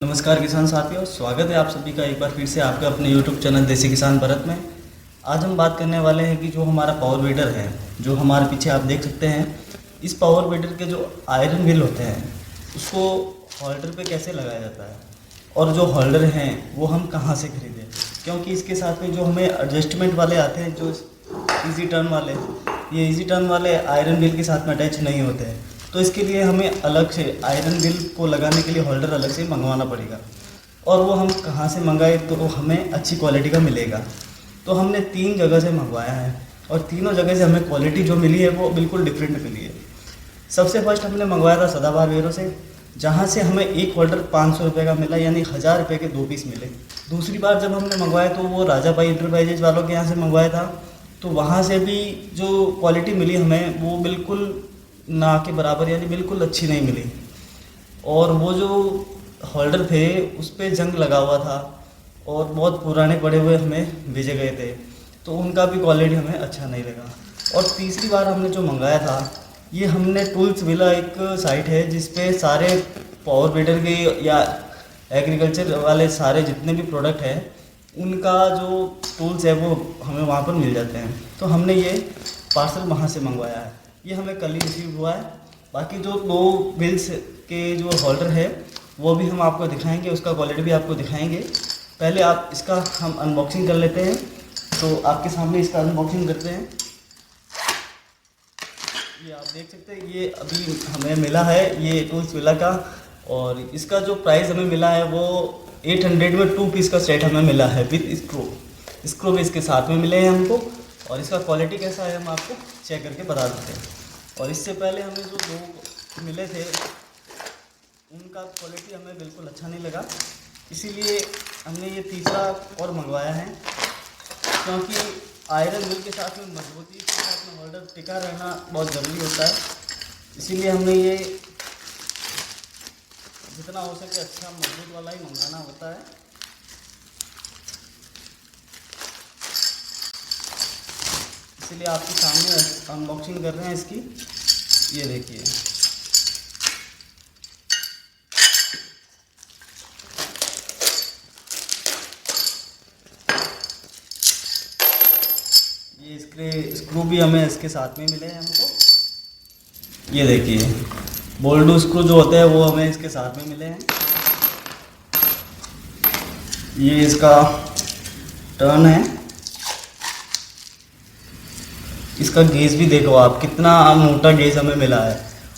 नमस्कार किसान साथियों, स्वागत है आप सभी का एक बार फिर से आपके अपने YouTube चैनल देसी किसान भारत में। आज हम बात करने वाले हैं कि जो हमारा पावर वीडर है, जो हमारे पीछे आप देख सकते हैं, इस पावर वीडर के जो आयरन व्हील होते हैं उसको होल्डर पे कैसे लगाया जाता है और जो होल्डर हैं वो हम कहाँ से खरीदें, क्योंकि इसके साथ में जो हमें एडजस्टमेंट वाले आते हैं, जो ईजी टर्न वाले, ये ईजी टर्न वाले आयरन व्हील के साथ में अटैच नहीं होते हैं। तो इसके लिए हमें अलग से आयरन व्हील को लगाने के लिए होल्डर अलग से मंगवाना पड़ेगा, और वो हम कहाँ से मंगाए तो हमें अच्छी क्वालिटी का मिलेगा। तो हमने 3 जगह से मंगवाया है और तीनों जगह से हमें क्वालिटी जो मिली है वो बिल्कुल डिफरेंट मिली है। सबसे फर्स्ट हमने मंगवाया था सदाबहार वेयरों से, जहाँ से हमें एक होल्डर 500 रुपये का मिला, यानी 1000 रुपये के 2 पीस मिले। दूसरी बार जब हमने मंगवाया तो वो राजा भाई इंटरप्राइजेज वालों के यहाँ से मंगवाया था, तो वहाँ से भी जो क्वालिटी मिली हमें वो बिल्कुल ना के बराबर, यानी बिल्कुल अच्छी नहीं मिली। और वो जो होल्डर थे उस पर जंग लगा हुआ था और बहुत पुराने पड़े हुए हमें भेजे गए थे, तो उनका भी क्वालिटी हमें अच्छा नहीं लगा। और तीसरी बार हमने जो मंगाया था, ये हमने टूल्स विला एक साइट है जिस पे सारे पावर वीडर के या एग्रीकल्चर वाले सारे जितने भी प्रोडक्ट हैं उनका जो टूल्स है वो हमें वहाँ पर मिल जाते हैं। तो हमने ये पार्सल वहाँ से मंगवाया है, ये हमें कल ही रिसीव हुआ है। बाकी जो 2 व्हील्स के जो होल्डर है वो भी हम आपको दिखाएंगे, उसका क्वालिटी भी आपको दिखाएंगे। पहले आप इसका हम अनबॉक्सिंग कर लेते हैं, तो आपके सामने इसका अनबॉक्सिंग करते हैं। ये आप देख सकते हैं, ये अभी हमें मिला है ये टूल्स विला का, और इसका जो प्राइस हमें मिला है वो 800 में 2 पीस का सेट हमें मिला है विद स्क्रू भी इसके साथ में मिले हैं हमको। और इसका क्वालिटी कैसा है हम आपको चेक करके बता देते हैं। और इससे पहले हमें जो 2 मिले थे उनका क्वालिटी हमें बिल्कुल अच्छा नहीं लगा, इसीलिए हमने ये तीसरा और मंगवाया है, क्योंकि आयरन व्हील के साथ में मजबूती के साथ में होल्डर टिका रहना बहुत ज़रूरी होता है। इसीलिए हमने ये जितना हो सके अच्छा मजबूत वाला ही मंगाना होता है। इसीलिए आपके सामने अनबॉक्सिंग कर रहे हैं इसकी, ये देखिए। ये इसके स्क्रू भी हमें इसके साथ में मिले हैं हमको, ये देखिए। बोल्डू स्क्रू जो होते हैं वो हमें इसके साथ में मिले हैं। ये इसका टर्न है, इसका गेज भी देखो आप, कितना मोटा गेज हमें मिला है,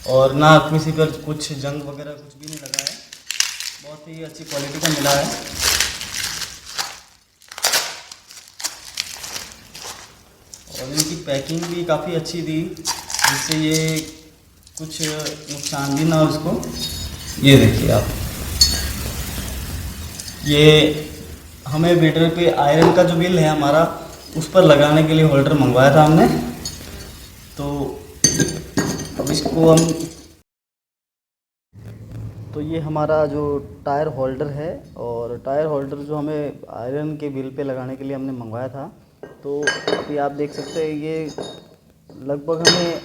और ना किसी पर कुछ जंग वगैरह कुछ भी नहीं लगा है, बहुत ही अच्छी क्वालिटी का मिला है। और इनकी पैकिंग भी काफ़ी अच्छी थी, जिससे ये कुछ नुकसान भी ना हो इसको। ये देखिए आप, ये हमें वीडर पे आयरन का जो बिल है हमारा उस पर लगाने के लिए होल्डर मंगवाया था हमने। तो अब इसको हम, तो ये हमारा जो टायर होल्डर है, और टायर होल्डर जो हमें आयरन के बिल पे लगाने के लिए हमने मंगवाया था, तो अभी आप देख सकते हैं ये लगभग हमें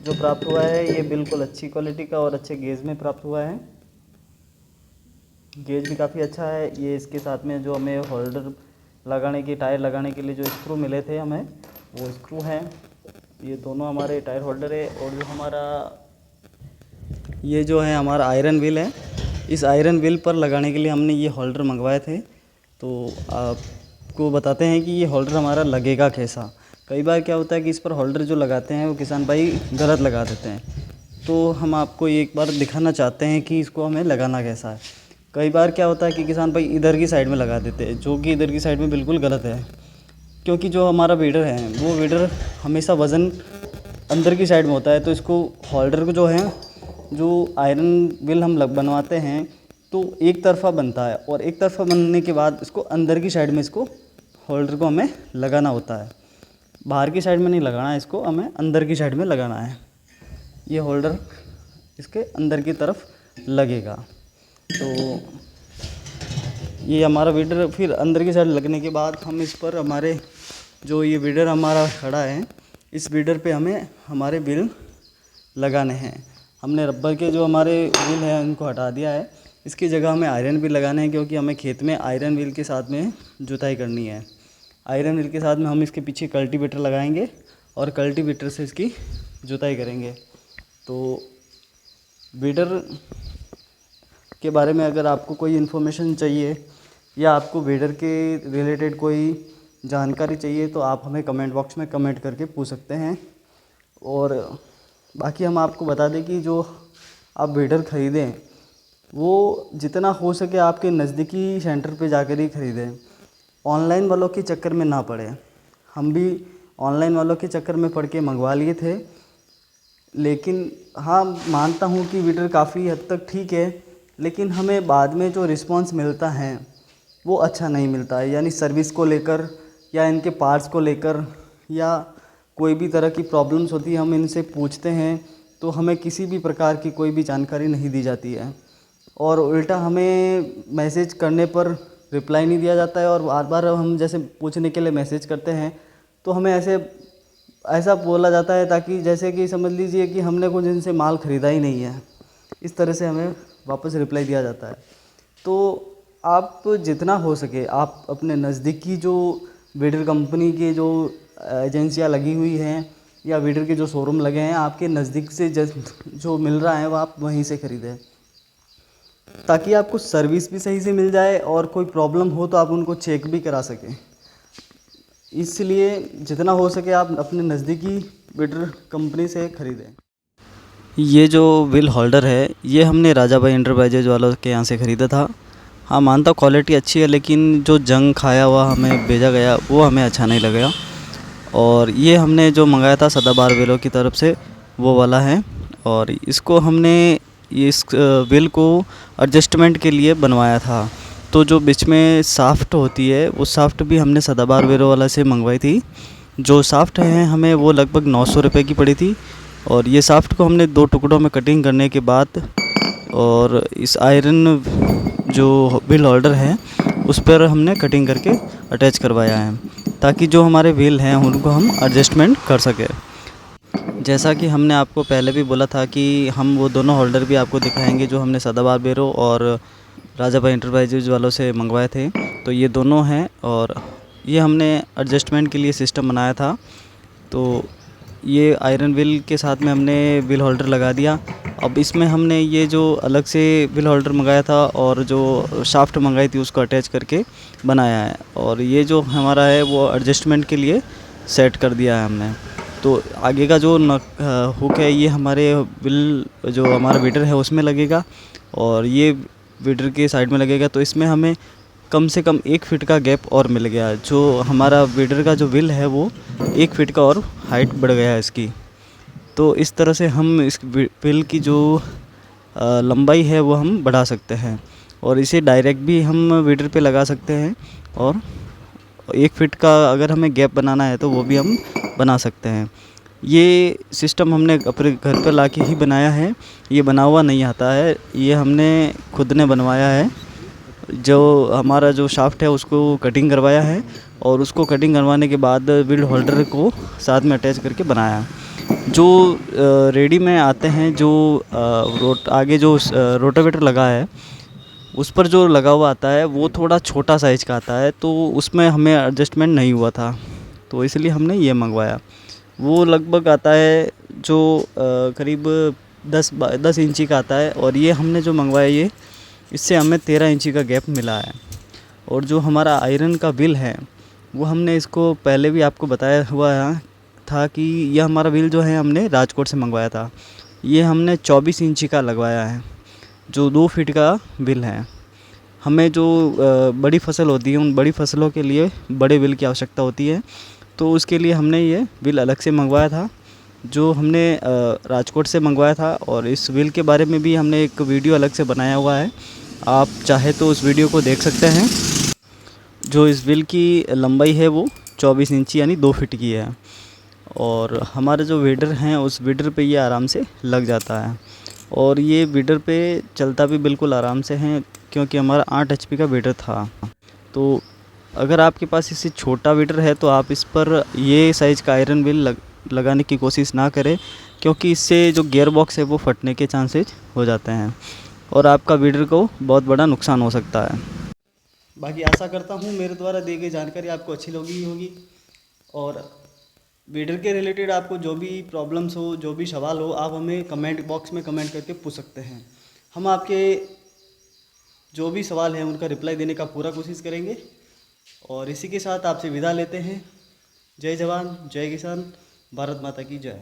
जो प्राप्त हुआ है ये बिल्कुल अच्छी क्वालिटी का और अच्छे गेज में प्राप्त हुआ है। गेज भी काफ़ी अच्छा है। ये इसके साथ में जो हमें होल्डर लगाने की, टायर लगाने के लिए जो स्क्रू मिले थे हमें, वो स्क्रू हैं। ये दोनों हमारे टायर होल्डर है। और जो हमारा ये जो है हमारा आयरन व्हील है, इस आयरन व्हील पर लगाने के लिए हमने ये होल्डर मंगवाए थे। तो आपको बताते हैं कि ये होल्डर हमारा लगेगा कैसा। कई बार क्या होता है कि इस पर होल्डर जो लगाते हैं वो किसान भाई गलत लगा देते हैं, तो हम आपको एक बार दिखाना चाहते हैं कि इसको हमें लगाना कैसा है। कई बार क्या होता है कि किसान भाई इधर की साइड में लगा देते हैं, जो कि इधर की साइड में बिल्कुल गलत है, क्योंकि जो हमारा वीडर है वो वीडर हमेशा वज़न अंदर की साइड में होता है। तो इसको होल्डर को जो है, जो आयरन व्हील हम बनवाते हैं तो एक तरफ़ा बनता है, और एक तरफ़ा बनने के बाद इसको अंदर की साइड में इसको होल्डर को हमें लगाना होता है। बाहर की साइड में नहीं लगाना है, इसको हमें अंदर की साइड में लगाना है। ये होल्डर इसके अंदर की तरफ लगेगा। तो ये हमारा वीडर फिर अंदर की साइड लगने के बाद हम इस पर हमारे जो ये वीडर हमारा खड़ा है, इस वीडर पे हमें हमारे व्हील लगाने हैं। हमने रबर के जो हमारे व्हील हैं उनको हटा दिया है, इसकी जगह हमें आयरन व्हील लगाना है, क्योंकि हमें खेत में आयरन व्हील के साथ में जुताई करनी है। आयरन व्हील के साथ में हम इसके पीछे कल्टीवेटर लगाएंगे और कल्टीवेटर से इसकी जुताई करेंगे। तो वीडर के बारे में अगर आपको कोई इन्फॉर्मेशन चाहिए या आपको वीडर के रिलेटेड कोई जानकारी चाहिए तो आप हमें कमेंट बॉक्स में कमेंट करके पूछ सकते हैं। और बाकी हम आपको बता दें कि जो आप वीडर ख़रीदें वो जितना हो सके आपके नज़दीकी सेंटर पे जाकर ही ख़रीदें, ऑनलाइन वालों के चक्कर में ना पड़े। हम भी ऑनलाइन वालों के चक्कर में पड़ के मंगवा लिए थे, लेकिन हाँ मानता हूँ कि वीडर काफ़ी हद तक ठीक है, लेकिन हमें बाद में जो रिस्पांस मिलता है वो अच्छा नहीं मिलता है। यानी सर्विस को लेकर या इनके पार्ट्स को लेकर या कोई भी तरह की प्रॉब्लम्स होती है, हम इनसे पूछते हैं तो हमें किसी भी प्रकार की कोई भी जानकारी नहीं दी जाती है, और उल्टा हमें मैसेज करने पर रिप्लाई नहीं दिया जाता है। और बार बार हम जैसे पूछने के लिए मैसेज करते हैं तो हमें ऐसा बोला जाता है ताकि जैसे कि समझ लीजिए कि हमने कुछ इनसे माल ख़रीदा ही नहीं है, इस तरह से हमें वापस रिप्लाई दिया जाता है। तो आप जितना हो सके आप अपने नज़दीकी जो वीडर कंपनी के जो एजेंसियां लगी हुई हैं या वीडर के जो शोरूम लगे हैं आपके नज़दीक से जो मिल रहा है वो आप वहीं से ख़रीदें, ताकि आपको सर्विस भी सही से मिल जाए और कोई प्रॉब्लम हो तो आप उनको चेक भी करा सकें। इसलिए जितना हो सके आप अपने नज़दीकी वीडर कंपनी से ख़रीदें। ये जो व्हील होल्डर है ये हमने राजा भाई एंटरप्राइजेज वालों के यहाँ से ख़रीदा था। हाँ मानता हूँ क्वालिटी अच्छी है, लेकिन जो जंग खाया हुआ हमें भेजा गया वो हमें अच्छा नहीं लगा। और ये हमने जो मंगाया था सदाबहार व्हीलों की तरफ से वो वाला है, और इसको हमने इस व्हील को एडजस्टमेंट के लिए बनवाया था। तो जो बीच में साफ्ट होती है वो साफ्ट भी हमने सदाबहार व्हीलों वाला से मंगवाई थी। जो साफ्ट है हमें वो लगभग 900 रुपये की पड़ी थी, और ये साफ्ट को हमने 2 टुकड़ों में कटिंग करने के बाद और इस आयरन जो व्हील होल्डर है उस पर हमने कटिंग करके अटैच करवाया है, ताकि जो हमारे व्हील हैं उनको हम एडजस्टमेंट कर सकें। जैसा कि हमने आपको पहले भी बोला था कि हम वो दोनों होल्डर भी आपको दिखाएंगे जो हमने सदाबहार व्हीलों और राजा भाई एंटरप्राइजेज वालों से मंगवाए थे। तो ये दोनों हैं और ये हमने एडजस्टमेंट के लिए सिस्टम बनाया था। तो ये आयरन व्हील के साथ में हमने व्हील होल्डर लगा दिया। अब इसमें हमने ये जो अलग से व्हील होल्डर मंगाया था और जो शाफ्ट मंगाई थी उसको अटैच करके बनाया है, और ये जो हमारा है वो एडजस्टमेंट के लिए सेट कर दिया है हमने। तो आगे का जो हुक है ये हमारे व्हील जो हमारा वीडर है उसमें लगेगा, और ये वीडर के साइड में लगेगा। तो इसमें हमें कम से कम 1 फीट का गैप और मिल गया। जो हमारा वीडर का जो व्हील है वो 1 फीट का और हाइट बढ़ गया है इसकी। तो इस तरह से हम इस व्हील की जो लंबाई है वो हम बढ़ा सकते हैं, और इसे डायरेक्ट भी हम वीडर पे लगा सकते हैं, और 1 फीट का अगर हमें गैप बनाना है तो वो भी हम बना सकते हैं। ये सिस्टम हमने अपने घर पर लाके ही बनाया है, ये बना हुआ नहीं आता है, ये हमने खुद ने बनवाया है। जो हमारा जो शाफ्ट है उसको कटिंग करवाया है, और उसको कटिंग करवाने के बाद व्हील होल्डर को साथ में अटैच करके बनाया। जो रेडी में आते हैं जो आगे जो रोटावेटर लगा है उस पर जो लगा हुआ आता है वो थोड़ा छोटा साइज़ का आता है, तो उसमें हमें एडजस्टमेंट नहीं हुआ था, तो इसलिए हमने ये मंगवाया। वो लगभग आता है जो करीब 10 इंची का आता है, और ये हमने जो मंगवाया ये इससे हमें 13 इंची का गैप मिला है। और जो हमारा आयरन का व्हील है वो हमने इसको पहले भी आपको बताया हुआ था कि यह हमारा व्हील जो है हमने राजकोट से मंगवाया था। ये हमने 24 इंची का लगवाया है, जो 2 फीट का व्हील है। हमें जो बड़ी फसल होती है उन बड़ी फसलों के लिए बड़े व्हील की आवश्यकता होती है, तो उसके लिए हमने ये व्हील अलग से मंगवाया था, जो हमने राजकोट से मंगवाया था। और इस व्हील के बारे में भी हमने एक वीडियो अलग से बनाया हुआ है, आप चाहे तो उस वीडियो को देख सकते हैं। जो इस व्हील की लंबाई है वो 24 इंची यानी 2 फीट की है, और हमारे जो वीडर हैं उस वीडर पे ये आराम से लग जाता है, और ये वीडर पे चलता भी बिल्कुल आराम से है, क्योंकि हमारा 8 HP का वीडर था। तो अगर आपके पास इससे छोटा वीडर है तो आप इस पर ये साइज़ का आयरन व्हील लगाने की कोशिश ना करें, क्योंकि इससे जो गियर बॉक्स है वो फटने के चांसेस हो जाते हैं। और आपका वीडर को बहुत बड़ा नुकसान हो सकता है। बाकी आशा करता हूँ मेरे द्वारा दी गई जानकारी आपको अच्छी लगी होगी, और वीडर के रिलेटेड आपको जो भी प्रॉब्लम्स हो, जो भी सवाल हो, आप हमें कमेंट बॉक्स में कमेंट करके पूछ सकते हैं। हम आपके जो भी सवाल हैं उनका रिप्लाई देने का पूरा कोशिश करेंगे। और इसी के साथ आपसे विदा लेते हैं। जय जवान, जय किसान, भारत माता की जय।